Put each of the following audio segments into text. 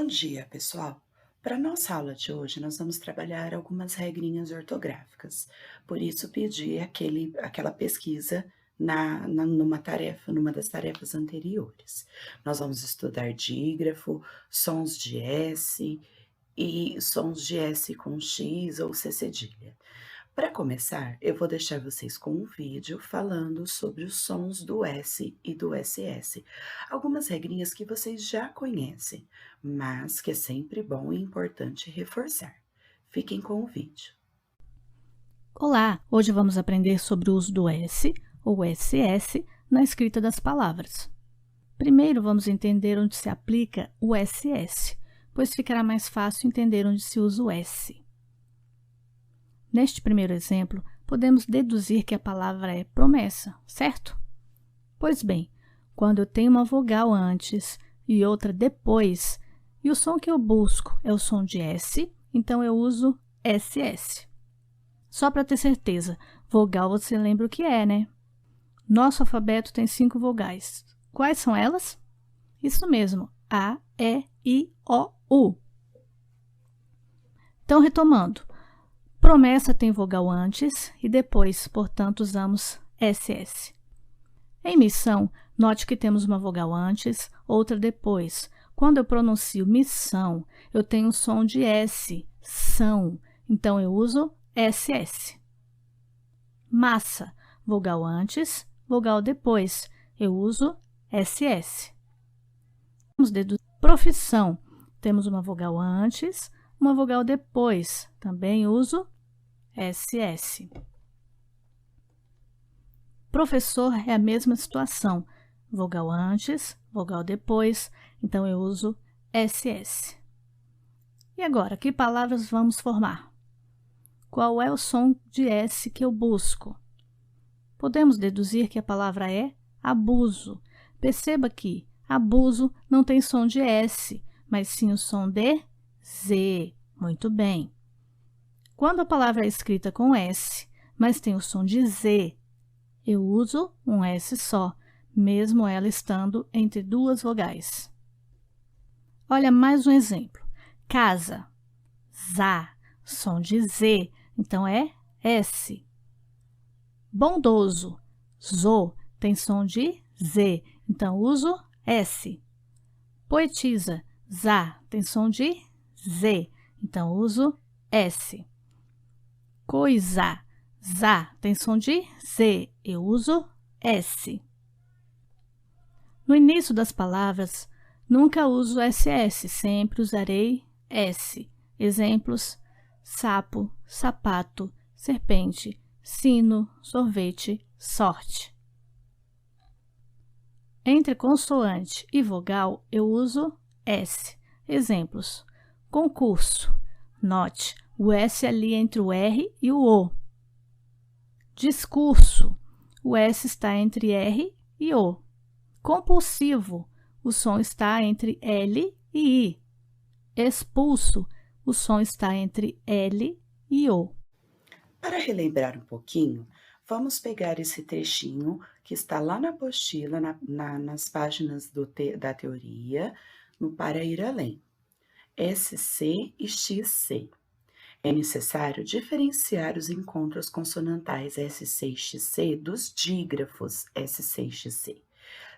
Bom dia, pessoal! Para nossa aula de hoje, nós vamos trabalhar algumas regrinhas ortográficas. Por isso, pedi aquela pesquisa numa das tarefas anteriores. Nós vamos estudar dígrafo, sons de S e sons de S com X ou C cedilha. Para começar, eu vou deixar vocês com um vídeo falando sobre os sons do S e do SS. Algumas regrinhas que vocês já conhecem, mas que é sempre bom e importante reforçar. Fiquem com o vídeo. Olá! Hoje vamos aprender sobre o uso do S ou SS na escrita das palavras. Primeiro, vamos entender onde se aplica o SS, pois ficará mais fácil entender onde se usa o S. Neste primeiro exemplo, podemos deduzir que a palavra é promessa, certo? Pois bem, quando eu tenho uma vogal antes e outra depois, e o som que eu busco é o som de S, então eu uso SS. Só para ter certeza, vogal você lembra o que é, né? Nosso alfabeto tem 5 vogais. Quais são elas? Isso mesmo, A, E, I, O, U. Então, retomando, promessa tem vogal antes e depois, portanto, usamos SS. Em missão, note que temos uma vogal antes, outra depois. Quando eu pronuncio missão, eu tenho um som de S, são, então eu uso SS. Massa, vogal antes, vogal depois, eu uso SS. Vamos deduzir. Profissão, temos uma vogal antes, uma vogal depois, também uso SS. Professor é a mesma situação, vogal antes, vogal depois, então eu uso SS. E agora, que palavras vamos formar? Qual é o som de S que eu busco? Podemos deduzir que a palavra é abuso. Perceba que abuso não tem som de S, mas sim o som de Z. Muito bem. Quando a palavra é escrita com S, mas tem o som de Z, eu uso um S só, mesmo ela estando entre duas vogais. Olha mais um exemplo. Casa, za, som de Z, então é S. Bondoso, zo, tem som de Z, então uso S. Poetisa, za, tem som de Z, então uso S. Coisa, za, tem som de Z, eu uso S. No início das palavras, nunca uso SS, sempre usarei S. Exemplos: sapo, sapato, serpente, sino, sorvete, sorte. Entre consoante e vogal, eu uso S. Exemplos: concurso. Note, o S ali entre o R e o O. Discurso. O S está entre R e O. Compulsivo. O som está entre L e I. Expulso. O som está entre L e O. Para relembrar um pouquinho, vamos pegar esse trechinho que está lá na apostila, nas páginas da teoria, no Para Ir Além. SC e XC. É necessário diferenciar os encontros consonantais SC e XC dos dígrafos SC e XC.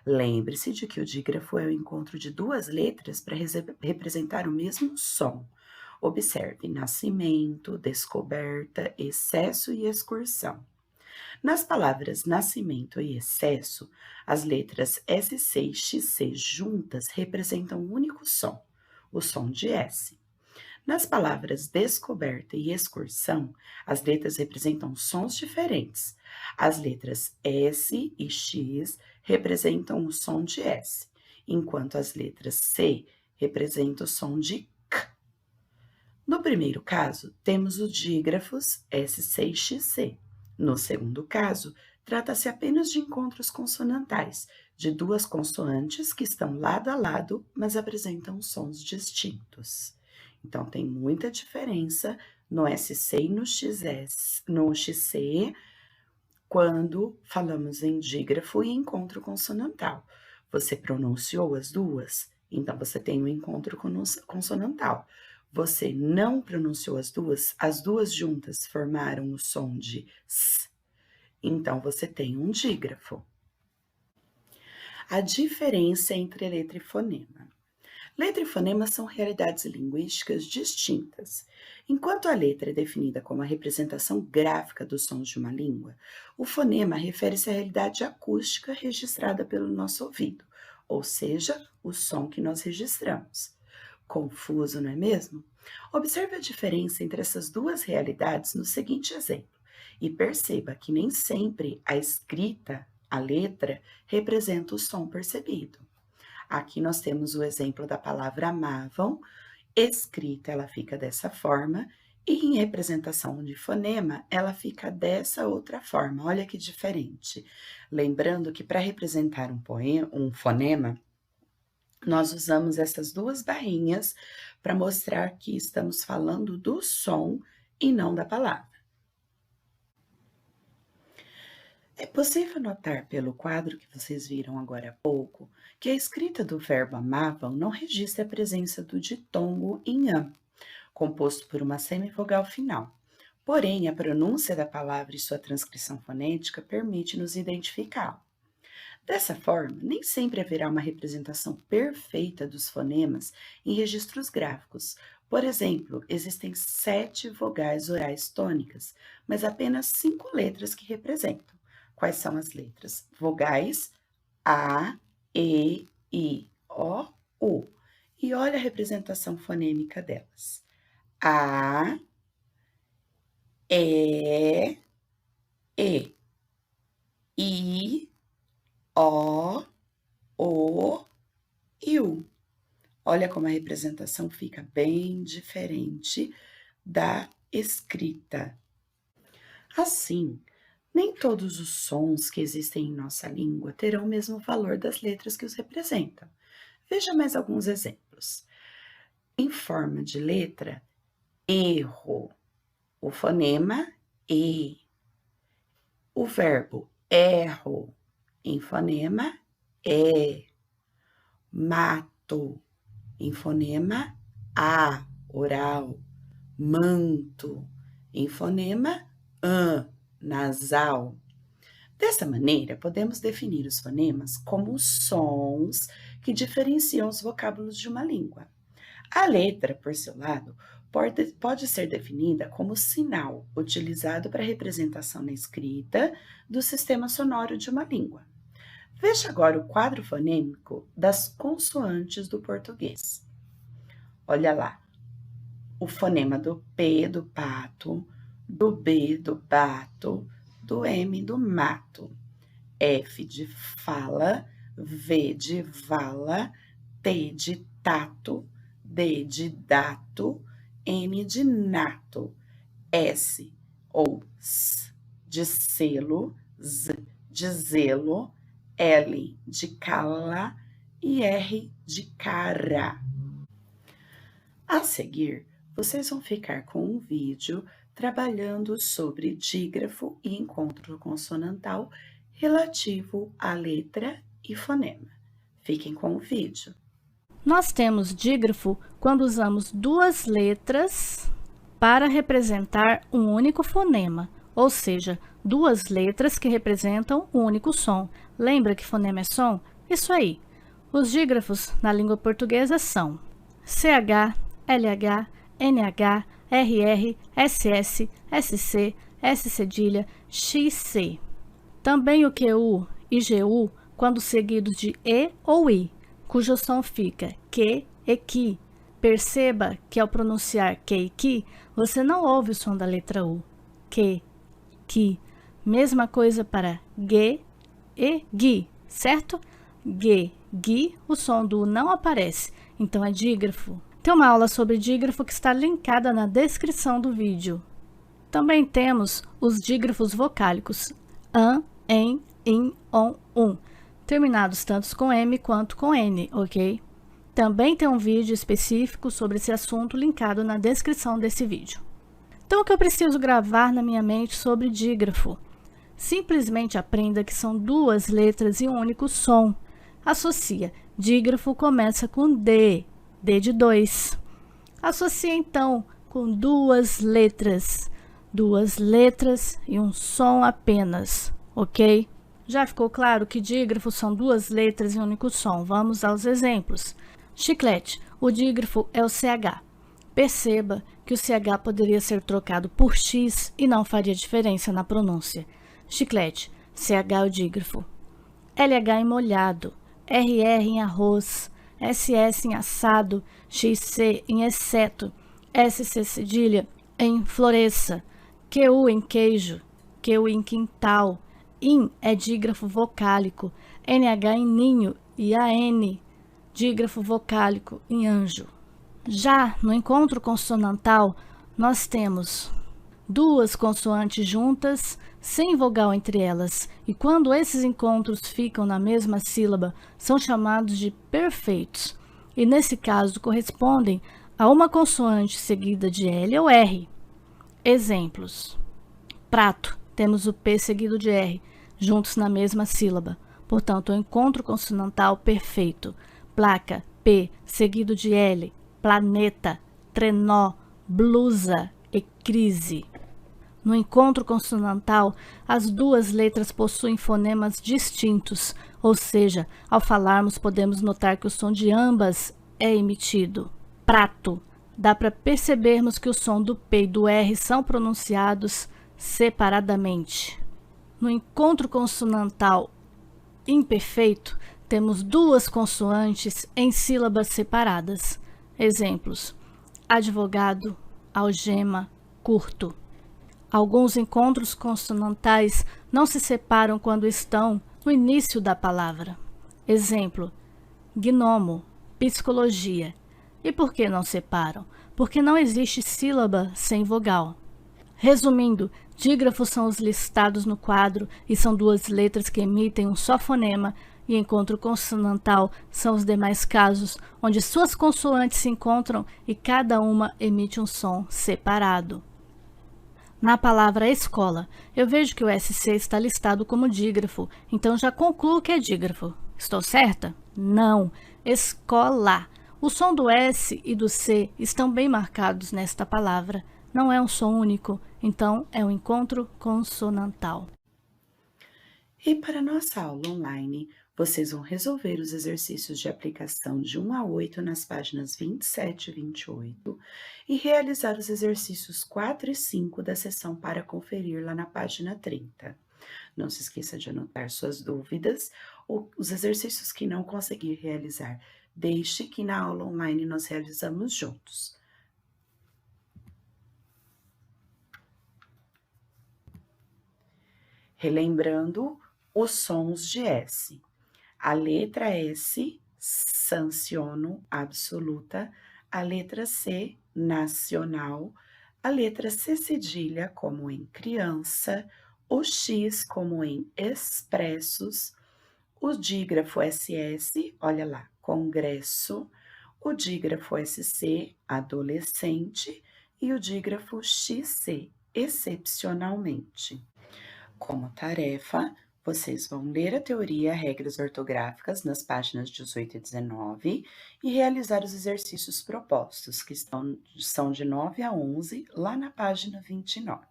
Lembre-se de que o dígrafo é o encontro de duas letras para representar o mesmo som. Observe nascimento, descoberta, excesso e excursão. Nas palavras nascimento e excesso, as letras SC e XC juntas representam um único som, o som de S. Nas palavras descoberta e excursão, as letras representam sons diferentes. As letras S e X representam o som de S, enquanto as letras C representam o som de K. No primeiro caso, temos os dígrafos SC e XC. No segundo caso, trata-se apenas de encontros consonantais, de duas consoantes que estão lado a lado, mas apresentam sons distintos. Então, tem muita diferença no SC e no XC, quando falamos em dígrafo e encontro consonantal. Você pronunciou as duas? Então, você tem um encontro consonantal. Você não pronunciou as duas juntas formaram o som de S. Então, você tem um dígrafo. A diferença entre letra e fonema. Letra e fonema são realidades linguísticas distintas. Enquanto a letra é definida como a representação gráfica dos sons de uma língua, o fonema refere-se à realidade acústica registrada pelo nosso ouvido, ou seja, o som que nós registramos. Confuso, não é mesmo? Observe a diferença entre essas duas realidades no seguinte exemplo e perceba que nem sempre a escrita, a letra, representa o som percebido. Aqui nós temos o exemplo da palavra amavam, escrita ela fica dessa forma, e em representação de fonema ela fica dessa outra forma. Olha que diferente. Lembrando que para representar um fonema, nós usamos essas duas barrinhas para mostrar que estamos falando do som e não da palavra. É possível notar pelo quadro que vocês viram agora há pouco que a escrita do verbo amavam não registra a presença do ditongo em am, composto por uma semivogal final. Porém, a pronúncia da palavra e sua transcrição fonética permite-nos identificá-lo. Dessa forma, nem sempre haverá uma representação perfeita dos fonemas em registros gráficos. Por exemplo, existem 7 vogais orais tônicas, mas apenas 5 letras que representam. Quais são as letras? Vogais A, E, I, O, U. E olha a representação fonêmica delas. A, E, I, O, e U. Olha como a representação fica bem diferente da escrita. Assim, nem todos os sons que existem em nossa língua terão o mesmo valor das letras que os representam. Veja mais alguns exemplos. Em forma de letra, erro, o fonema E. O verbo erro, em fonema E. Mato, em fonema A, oral. Manto, em fonema an, nasal. Dessa maneira, podemos definir os fonemas como os sons que diferenciam os vocábulos de uma língua. A letra, por seu lado, pode ser definida como sinal utilizado para a representação na escrita do sistema sonoro de uma língua. Veja agora o quadro fonêmico das consoantes do português. Olha lá, o fonema do P do pato, do B do bato, do M do mato, F de fala, V de vala, T de tato, D de dato, N de nato, S ou S de selo, Z de zelo, L de cala e R de cara. A seguir, vocês vão ficar com um vídeo trabalhando sobre dígrafo e encontro consonantal relativo à letra e fonema. Fiquem com o vídeo. Nós temos dígrafo quando usamos duas letras para representar um único fonema, ou seja, duas letras que representam um único som. Lembra que fonema é som? Isso aí. Os dígrafos na língua portuguesa são CH, LH, NH, RR, SS, SC, S cedilha, XC. Também o QU e GU quando seguidos de E ou I, cujo som fica que e ki. Perceba que ao pronunciar que e ki, você não ouve o som da letra U. Que, ki. Mesma coisa para ge e gi, certo? Ge, gi, o som do U não aparece, então é dígrafo. Tem uma aula sobre dígrafo que está linkada na descrição do vídeo. Também temos os dígrafos vocálicos an, en, in, on, terminados tanto com M quanto com N, ok? Também tem um vídeo específico sobre esse assunto linkado na descrição desse vídeo. Então, o que eu preciso gravar na minha mente sobre dígrafo? Simplesmente aprenda que são duas letras e um único som. Associa Dígrafo começa com D, D de 2. Associe, então, com duas letras e um som apenas, ok? Já ficou claro que dígrafo são duas letras e um único som. Vamos aos exemplos. Chiclete, o dígrafo é o CH. Perceba que o CH poderia ser trocado por X e não faria diferença na pronúncia. Chiclete, CH é o dígrafo. LH em molhado, RR em arroz, SS em assado, XC em exceto, SC cedilha em floresça, QU em queijo, QI em quintal, IN é dígrafo vocálico, NH em ninho e AN, dígrafo vocálico em anjo. Já no encontro consonantal, nós temos duas consoantes juntas, sem vogal entre elas, e quando esses encontros ficam na mesma sílaba, são chamados de perfeitos, e nesse caso correspondem a uma consoante seguida de L ou R. Exemplos. Prato, temos o P seguido de R, juntos na mesma sílaba, portanto, o encontro consonantal perfeito. Placa, P seguido de L, planeta, trenó, blusa e crise. No encontro consonantal, as duas letras possuem fonemas distintos, ou seja, ao falarmos podemos notar que o som de ambas é emitido. Prato, dá para percebermos que o som do P e do R são pronunciados separadamente. No encontro consonantal imperfeito, temos duas consoantes em sílabas separadas. Exemplos: advogado, algema, curto. Alguns encontros consonantais não se separam quando estão no início da palavra. Exemplo: gnomo, psicologia. E por que não separam? Porque não existe sílaba sem vogal. Resumindo, dígrafos são os listados no quadro e são duas letras que emitem um só fonema, e encontro consonantal são os demais casos, onde suas consoantes se encontram e cada uma emite um som separado. Na palavra escola, eu vejo que o SC está listado como dígrafo, então já concluo que é dígrafo. Estou certa? Não. Escola. O som do S e do C estão bem marcados nesta palavra. Não é um som único, então é um encontro consonantal. E para nossa aula online, vocês vão resolver os exercícios de aplicação de 1 a 8 nas páginas 27 e 28 e realizar os exercícios 4 e 5 da sessão para conferir lá na página 30. Não se esqueça de anotar suas dúvidas ou os exercícios que não conseguir realizar. Deixe que na aula online nós realizamos juntos. Relembrando os sons de S. A letra S, sanciono, absoluta. A letra C, nacional. A letra C cedilha, como em criança. O X, como em expressos. O dígrafo SS, olha lá, congresso. O dígrafo SC, adolescente. E o dígrafo XC, excepcionalmente. Como tarefa, vocês vão ler a teoria regras ortográficas nas páginas 18 e 19 e realizar os exercícios propostos, que são de 9 a 11, lá na página 29.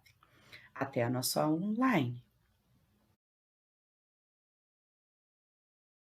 Até a nossa aula online!